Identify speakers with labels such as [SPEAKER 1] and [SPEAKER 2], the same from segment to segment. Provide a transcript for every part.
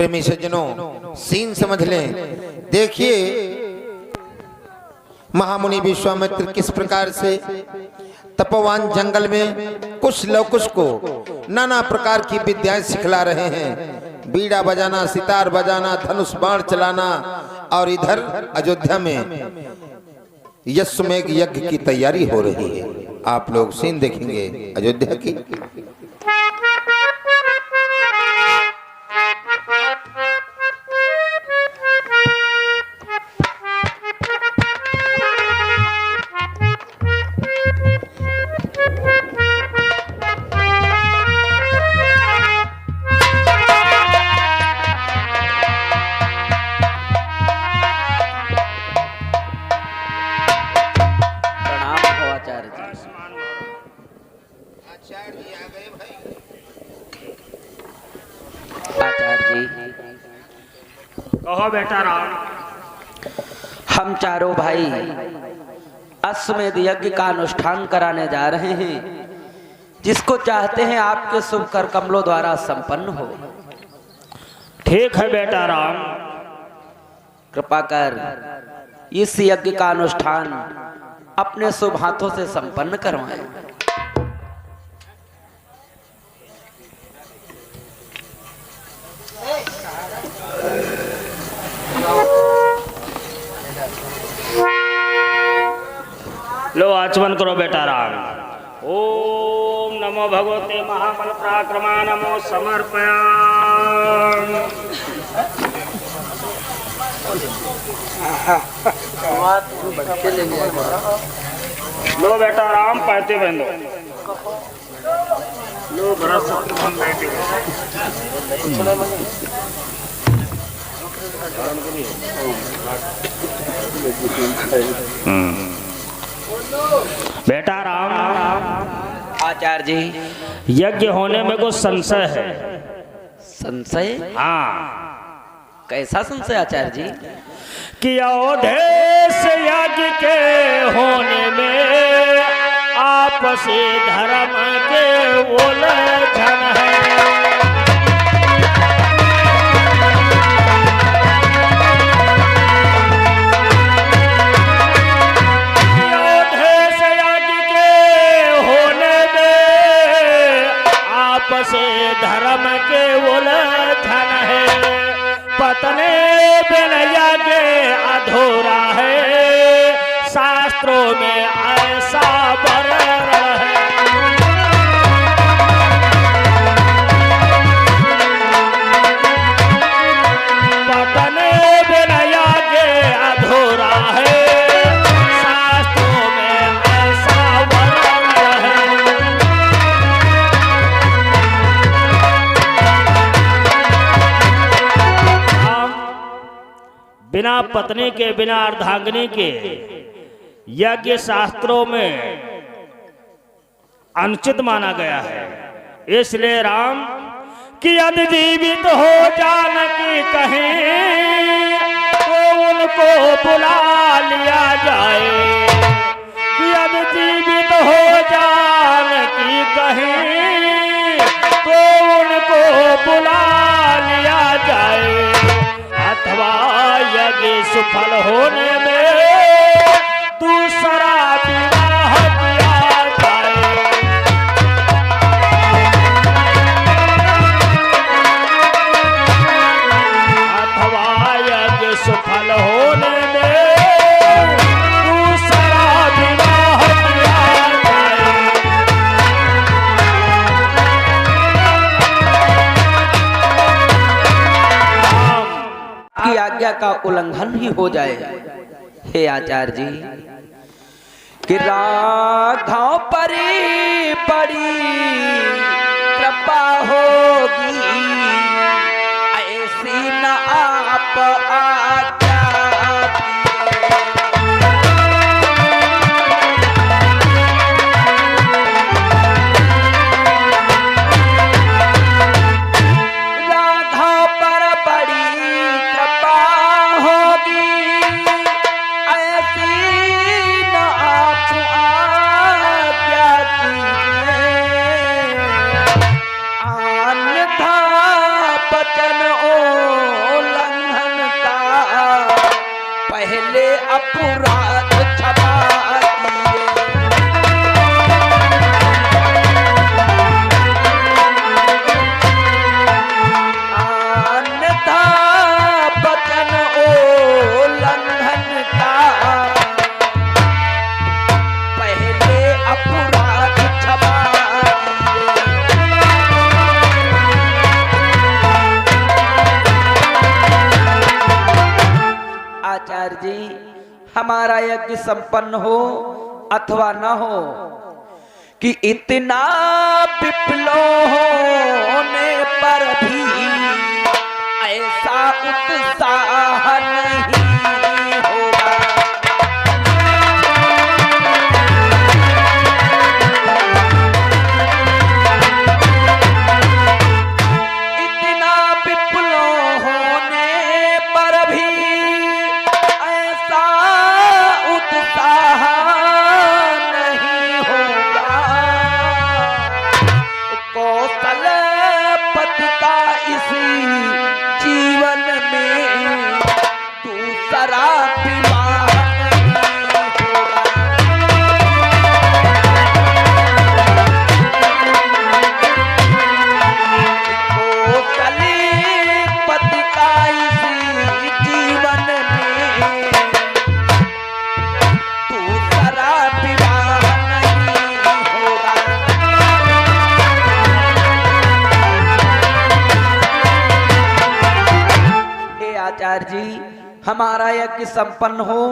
[SPEAKER 1] प्रेमी सज्जनों सीन समझ लें। देखिए महामुनि विश्वामित्र किस प्रकार से तपोवन जंगल में कुछ लवकुश को नाना प्रकार की विद्याएं सिखला रहे हैं। बीड़ा बजाना, सितार बजाना, धनुष बाण चलाना। और इधर अयोध्या में यज्ञ यज्ञ की तैयारी हो रही है। आप लोग सीन देखेंगे अयोध्या की।
[SPEAKER 2] कहो बेटा राम।
[SPEAKER 3] हम चारों भाई अश्वमेध यज्ञ का अनुष्ठान कराने जा रहे हैं, जिसको चाहते हैं आपके शुभ कर कमलों द्वारा संपन्न हो।
[SPEAKER 2] ठीक है बेटा राम।
[SPEAKER 3] कृपा कर इस यज्ञ का अनुष्ठान अपने शुभ हाथों से संपन्न करवाएं।
[SPEAKER 2] लो आचमन करो बेटा राम। ओम नमो भगवते महाबल पराक्रमा नमो समर्पयामि। लो बेटा राम पाते बंदो। लो बड़ा शत्रुघ्न बैठे। बेटा राम।
[SPEAKER 3] आचार्य जी,
[SPEAKER 2] यज्ञ होने में कुछ संशय है।
[SPEAKER 3] संशय?
[SPEAKER 2] हाँ।
[SPEAKER 3] कैसा संशय आचार्य जी?
[SPEAKER 2] कि अवधेश यज्ञ के होने में आपसी धर्म के उलझन है। से धर्म के उलझन है। पत्नी बिन यज्ञ अधूरा है। शास्त्रों में ऐसा वर्णन है। पत्नी बिन यज्ञ अधूरा है। शास्त्रों में ऐसा वर्णन है। बिना पत्नी के, बिना अर्धांगिनी के यज्ञ शास्त्रों में अनुचित माना गया है। इसलिए राम कि यदि जीवित हो जानकी कहीं तो उनको बुला लिया जाए। कि यदि जीवित हो जानकी कहीं तो उनको बुला लिया जाए। अथवा यज्ञ सुफल होने में दूसरा विवाह किया जाए। अथवा यज्ञ सुफल होने में दूसरा विवाह किया जाए।
[SPEAKER 3] की आज्ञा का उल्लंघन ही हो जाए। हे आचार्य जी, कि राघव परी बड़ी कृपा होगी, ऐसी न आप आज्ञा राघव पर बड़ी कृपा होगी, ऐसी न आप आज्ञा कीजिए। अन्यथा बचन ओ पहले अपराध क्षमा कीजिए। अन्यथा वचन उल्लंघन का पहले अपराध क्षमा आचार्य जी, हमारा यज्ञ संपन्न हो अथवा न हो कि इतना विप्लव होने पर भी ऐसा उत्साह नहीं होगा। इतना विप्लव होने पर भी उत्साह नहीं होगा। कौशलपति का इसी जीवन में दूसरा विवाह नहीं होगा। कौशलपति का इसी जीवन में आचार्य जी, हमारा यज्ञ संपन्न हो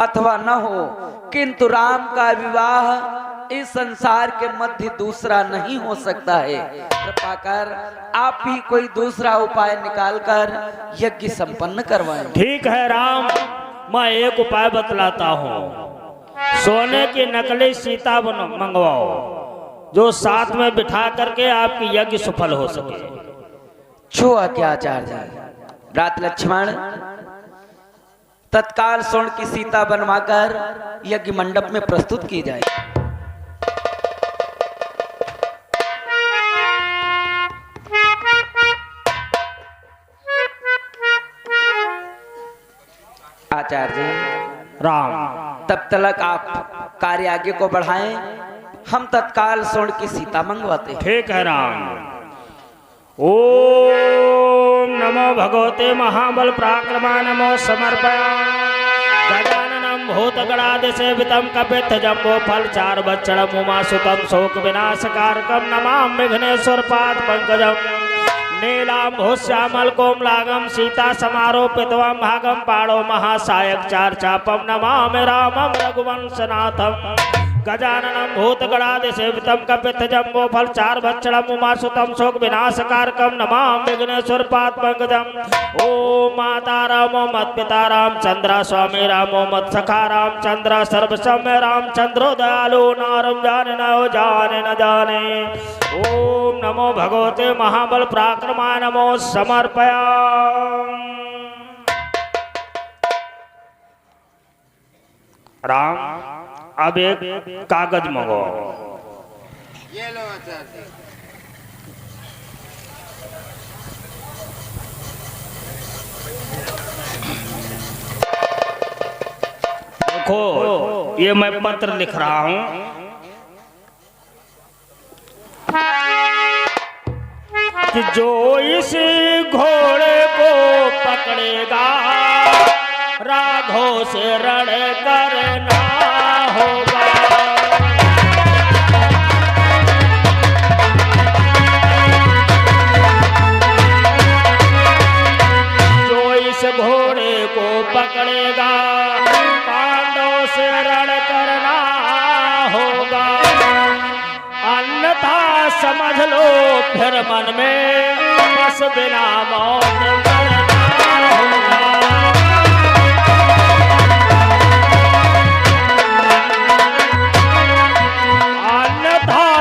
[SPEAKER 3] अथवा न हो, किंतु राम का विवाह इस संसार के मध्य दूसरा नहीं हो सकता है। कृपा कर आप ही कोई दूसरा उपाय निकालकर यज्ञ संपन्न करवाएं।
[SPEAKER 2] ठीक है राम, मैं एक उपाय बतलाता हूँ। सोने की नकली सीता मंगवाओ, जो साथ में बिठा करके आपकी यज्ञ सफल हो सके।
[SPEAKER 3] छो क्या आचार्य जी? रात लक्ष्मण तत्काल स्वर्ण की सीता बनवाकर यज्ञ मंडप में प्रस्तुत की जाए। आचार्य जी,
[SPEAKER 2] राम
[SPEAKER 3] तब तक आप कार्य आगे को बढ़ाएं, हम तत्काल स्वर्ण की सीता मंगवाते हैं।
[SPEAKER 2] ठीक है राम। ओम नमो भगवते महाबल पराक्रमा नमो समर्पयामि। गजाननं भूतगणादिसेवितं कपित्थ जम्बो फल चार बच्चड़म उमासुतं शोक विनाशकारकं नमामि विघ्नेश्वर पाद पंकजं। नीलाम्भोश्यामल कोमलागम सीता समारोपितवं भागं पाणो महासायक चार चापम नमामि रामं रघुवंशनाथं। गजाननं भूतगणादिसेवितं कपित्थ जम्बो फल चार बच्चड़म उमासुतं शोक विनाशकारकं नमामि विघ्नेश्वर पाद पंकजं। ओम माता रामो मत पिता रामचंद्र स्वामी रामो मत सखा रामचंद्र सर्वसम्य रामचंद्रो दयालु नारम जाने न जाने न जाने। ओम नमो भगवते महाबल पराक्रमा नमो समर्पयामि। राम अब एक कागज मंगाओ।
[SPEAKER 1] ये लो आचार्य।
[SPEAKER 2] देखो, ये मैं पत्र लिख रहा हूं कि जो इस घोड़े को पकड़ेगा राघव से रण करना होगा। जो इस घोड़े को पकड़ेगा पांडवों से रण करना होगा, अन्यथा समझ लो फिर मन में बस बिना मौत मरना होगा।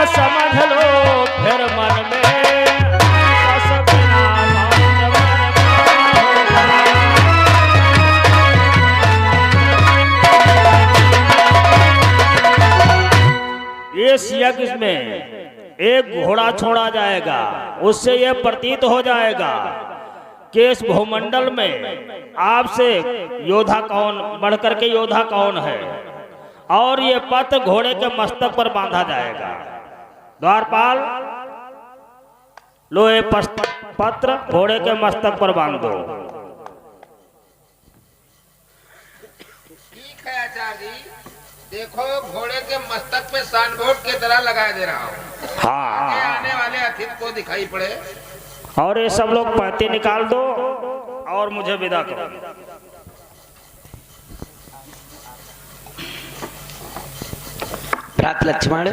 [SPEAKER 2] समझ लो फिर मन में बस बिना मौत मरना होगा। इस यज्ञ में एक घोड़ा छोड़ा जाएगा, उससे यह प्रतीत हो जाएगा कि इस भूमंडल में आपसे योद्धा कौन, बढ़कर के योद्धा कौन है। और ये पत्र घोड़े के मस्तक पर बांधा जाएगा। द्वारपाल, लो ये पत्र घोड़े के मस्तक पर बांध दो।
[SPEAKER 1] ठीक है आचार्य जी, देखो घोड़े के मस्तक पे साइनबोर्ड की तरह लगा दे रहा हूँ।
[SPEAKER 2] हाँ,
[SPEAKER 1] आने वाले अतिथि को दिखाई पड़े।
[SPEAKER 2] और ये सब लोग पैती निकाल दो और मुझे विदा करो।
[SPEAKER 3] भ्रात लक्ष्मण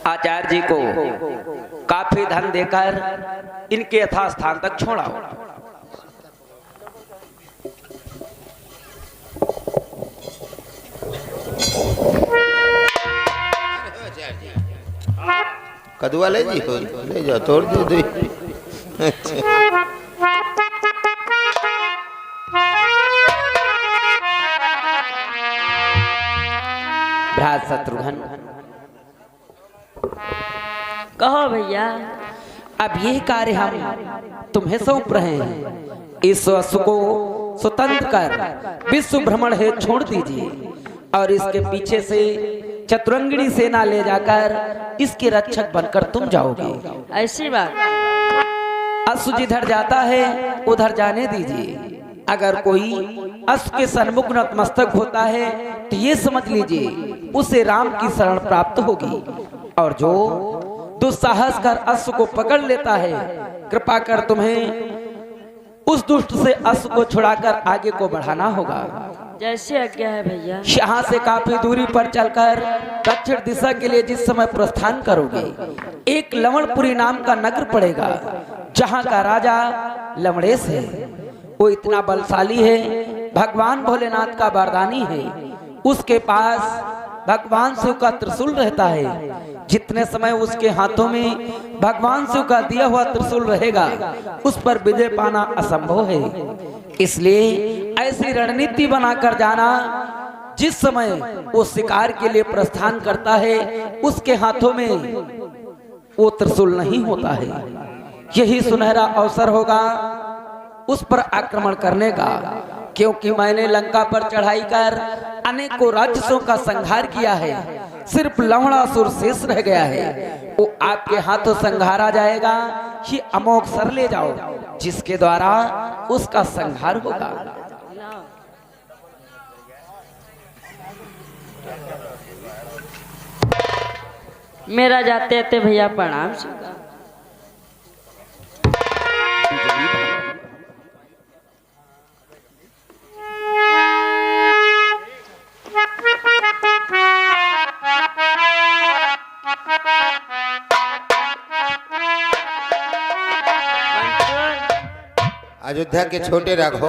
[SPEAKER 3] आचार्य जी को काफी धन देकर इनके यथास्थान तक छोड़ाओ।
[SPEAKER 1] कदुआ ले जी, ले जाओ, तोड़ दो।
[SPEAKER 3] भ्रात शत्रुघ्न,
[SPEAKER 4] कहो भैया।
[SPEAKER 3] अब यह कार्य हम तुम्हें सौंप रहे हैं। इस अश्व को स्वतंत्र कर विश्व भ्रमण हेतु छोड़ दीजिए और इसके पीछे से चतुरंगिणी सेना ले जाकर इसके रक्षक बनकर तुम जाओगे।
[SPEAKER 4] ऐसी बात।
[SPEAKER 3] अश्व जिधर जाता है उधर जाने दीजिए। अगर कोई अश्व के सन्मुख नतमस्तक होता है तो ये समझ लीजिए उसे राम की शरण प्राप्त होगी। और जो दुस्साहस कर अश्व को पकड़ लेता है, कृपा कर तुम्हें उस दुष्ट से अश्व को छुड़ाकर आगे को बढ़ाना होगा।
[SPEAKER 4] जैसी आज्ञा है भैया।
[SPEAKER 3] यहाँ से काफी दूरी पर चलकर दक्षिण दिशा के लिए जिस समय प्रस्थान करोगे, एक लवणपुरी नाम का नगर पड़ेगा, जहाँ का राजा लवणेश है। वो इतना बलशाली है, भगवान भोलेनाथ का वरदानी है। उसके पास भगवान शिव का त्रिशूल रहता है। जितने समय उसके हाथों में भगवान शिव का दिया हुआ त्रिशूल रहेगा, उस पर विजय पाना असंभव है। इसलिए ऐसी रणनीति बनाकर जाना, जिस समय वो शिकार के लिए प्रस्थान करता है उसके हाथों में वो त्रिशूल नहीं होता है। यही सुनहरा अवसर होगा उस पर आक्रमण करने का, क्योंकि मैंने लंका पर चढ़ाई कर अनेकों राक्षसों का संहार किया है। सिर्फ लवणासुर शेष रह गया है। वो आपके हाथों संहारा जाएगा। ये अमोघ सर ले जाओ, जिसके द्वारा उसका संहार होगा।
[SPEAKER 4] मेरा जाते जाते भैया प्रणाम।
[SPEAKER 1] अयोध्या के छोटे राघव,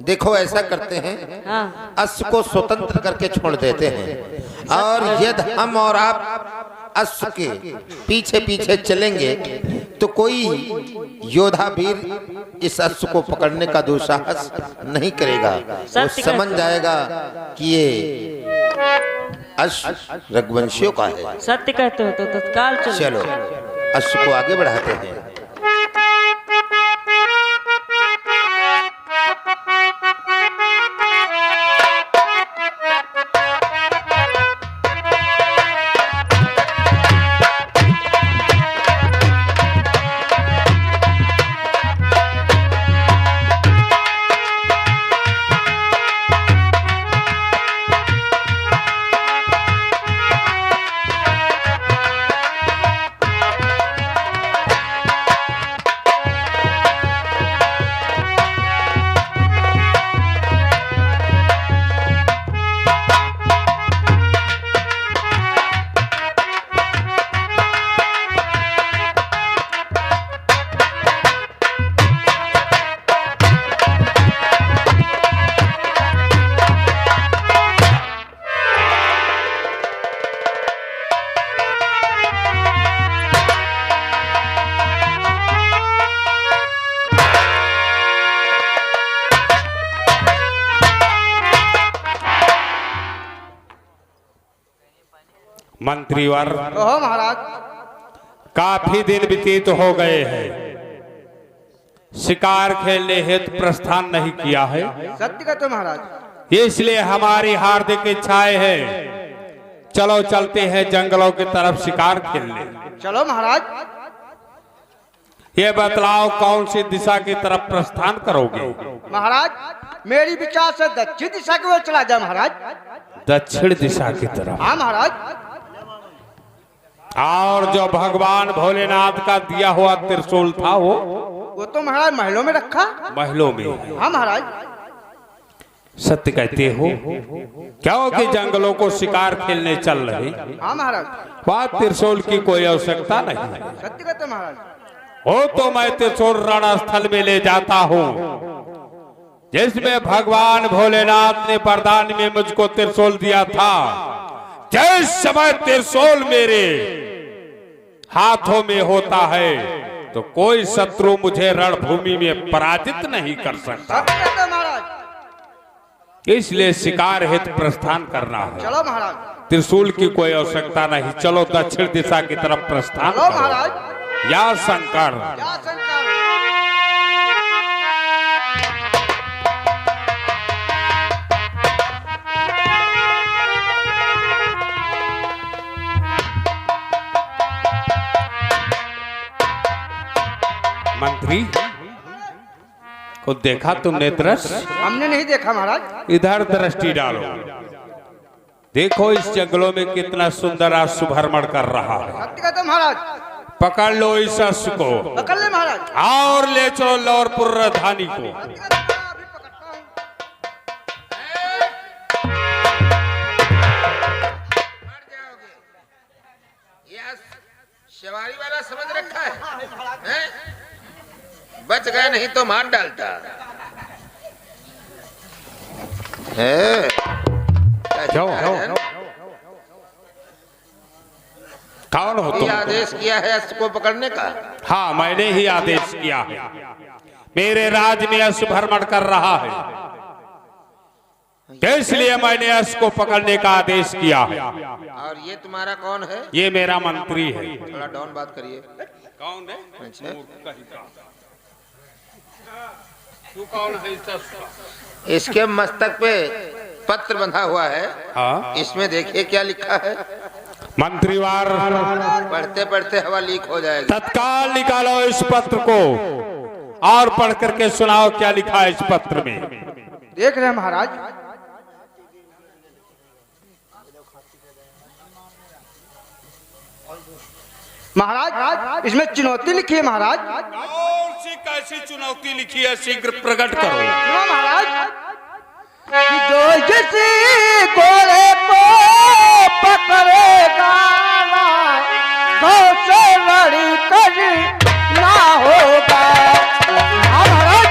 [SPEAKER 1] देखो ऐसा करते हैं,
[SPEAKER 4] हाँ।
[SPEAKER 1] अश्व को स्वतंत्र करके छोड़ देते हैं। और यदि हम और आप अश्व के पीछे पीछे चलेंगे तो कोई योद्धा वीर इस अश्व को पकड़ने का दुस्साहस नहीं करेगा। वो समझ जाएगा कि ये अश्व रघुवंशियों का है।
[SPEAKER 4] सत्य कहते हो तो तत्काल
[SPEAKER 1] चलो अश्व को आगे बढ़ाते हैं।
[SPEAKER 5] मंत्रीवर,
[SPEAKER 3] महाराज,
[SPEAKER 5] काफी दिन व्यतीत हो गए हैं। शिकार खेलने हेतु प्रस्थान नहीं किया है।
[SPEAKER 6] सत्य कहते हो महाराज।
[SPEAKER 5] इसलिए हमारी हार्दिक इच्छाएं है, चलो चलते हैं जंगलों की तरफ शिकार खेलने।
[SPEAKER 6] चलो महाराज।
[SPEAKER 5] ये बतलाओ कौन सी दिशा की तरफ प्रस्थान करोगे?
[SPEAKER 6] महाराज मेरी विचार से दक्षिण दिशा की ओर चला जाए महाराज।
[SPEAKER 5] दक्षिण दिशा की तरफ।
[SPEAKER 6] हाँ महाराज।
[SPEAKER 5] और जो भगवान भोलेनाथ का दिया हुआ त्रिशूल था वो
[SPEAKER 6] तो महाराज महलों में रखा।
[SPEAKER 5] महलों में।
[SPEAKER 6] हाँ महाराज।
[SPEAKER 5] सत्य कहते हो? क्योंकि जंगलों को शिकार खेलने चल रहे।
[SPEAKER 6] हाँ महाराज।
[SPEAKER 5] वहाँ त्रिशूल की कोई आवश्यकता नहीं है।
[SPEAKER 6] सत्य कहते महाराज।
[SPEAKER 5] हो तो मैं त्रिशूल रणस्थल में ले जाता हूँ, जिसमें भगवान भोलेनाथ ने वरदान में मुझको त्रिशूल दिया था। जिस समय त्रिशूल मेरे हाथों में होता है तो कोई शत्रु मुझे रणभूमि में पराजित नहीं कर सकता। इसलिए शिकार हेतु प्रस्थान करना है।
[SPEAKER 6] चलो महाराज।
[SPEAKER 5] त्रिशूल की कोई आवश्यकता नहीं। चलो दक्षिण दिशा की तरफ प्रस्थान
[SPEAKER 6] चलो
[SPEAKER 5] करो।
[SPEAKER 6] महाराज।
[SPEAKER 5] या शंकर।
[SPEAKER 6] या शंकर।
[SPEAKER 5] मंत्री को देखा तुमने दृश्य?
[SPEAKER 6] हमने नहीं देखा महाराज।
[SPEAKER 5] इधर दृष्टि डालो। देखो इस जंगलों में कितना सुंदर आज शुभरमण कर रहा है।
[SPEAKER 6] सत्य कहते महाराज।
[SPEAKER 5] पकड़ लो इस अश्व को
[SPEAKER 6] पकड़ ले महाराज।
[SPEAKER 5] और ले चलो लौरपुर राजधानी को।
[SPEAKER 1] सवारी वाला समझ रखा है? बच गए नहीं तो मार डालता है।
[SPEAKER 5] कौन हो तुम?
[SPEAKER 1] आदेश किया है अश्व को पकड़ने का?
[SPEAKER 5] हाँ मैंने ही आदेश किया है। मेरे राज में अश्व भ्रमण कर रहा है, इसलिए मैंने अश्व को पकड़ने का आदेश किया है।
[SPEAKER 1] और ये तुम्हारा कौन है?
[SPEAKER 5] ये मेरा मंत्री है।
[SPEAKER 1] थोड़ा डाउन बात करिए।
[SPEAKER 5] कौन है?
[SPEAKER 1] अच्छा।
[SPEAKER 5] तू कौन है?
[SPEAKER 1] इसके मस्तक पे पत्र बंधा हुआ है।
[SPEAKER 5] हाँ?
[SPEAKER 1] इसमें देखिए क्या लिखा है।
[SPEAKER 5] मंत्रीवार।
[SPEAKER 1] पढ़ते पढ़ते हवा लीक हो जाएगी।
[SPEAKER 5] तत्काल निकालो इस पत्र को और पढ़ करके सुनाओ क्या लिखा है इस पत्र में।
[SPEAKER 6] देख रहे हैं महाराज। महाराज इसमें चुनौती लिखी है महाराज।
[SPEAKER 5] और सी कैसी चुनौती लिखी है शीघ्र प्रकट करो।
[SPEAKER 6] सुनो महाराज कि जो किसी घोड़े को पकड़ेगा गौ से लड़ी कर ना होगा। हाँ महाराज।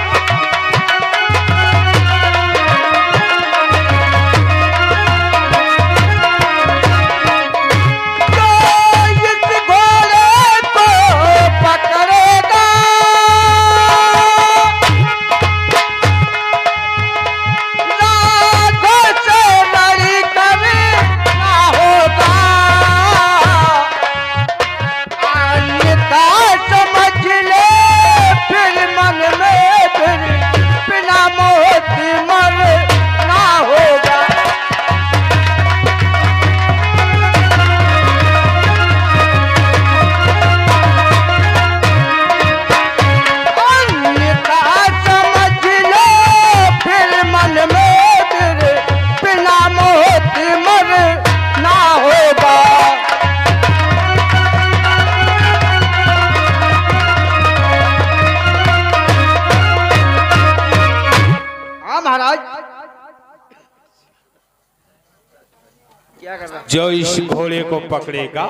[SPEAKER 5] जो इस घोड़े को पकड़ेगा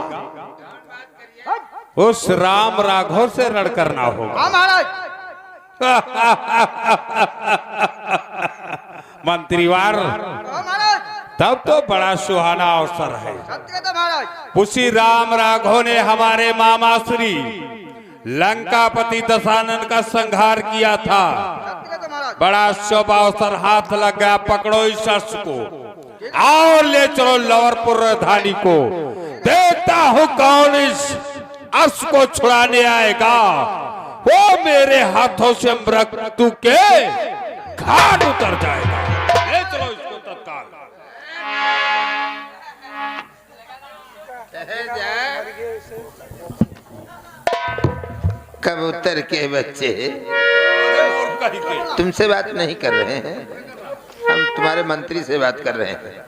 [SPEAKER 5] उस राम राघव से रण करना होगा।
[SPEAKER 6] हाँ महाराज।
[SPEAKER 5] मंत्रीवार
[SPEAKER 6] हाँ महाराज।
[SPEAKER 5] तब तो बड़ा सुहाना अवसर है।
[SPEAKER 6] सत्य कहते महाराज।
[SPEAKER 5] उसी राम राघव ने हमारे मामा श्री लंकापति दशानन का संहार किया था।
[SPEAKER 6] सत्य कहते महाराज।
[SPEAKER 5] बड़ा शुभ अवसर हाथ लग गया। पकड़ो इस अश्व को और ले चलो लवरपुर राजधानी को। देखता हूं कौन इस अश्व को छुड़ाने आएगा। वो मेरे हाथों से मृत्यु के घाट उतर जाएगा। ले चलो इसको तत्काल।
[SPEAKER 1] कबूतर के बच्चे, तुमसे बात नहीं कर रहे हैं, हम तुम्हारे मंत्री से बात कर रहे हैं।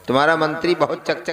[SPEAKER 1] तुम्हारा मंत्री बहुत चकचक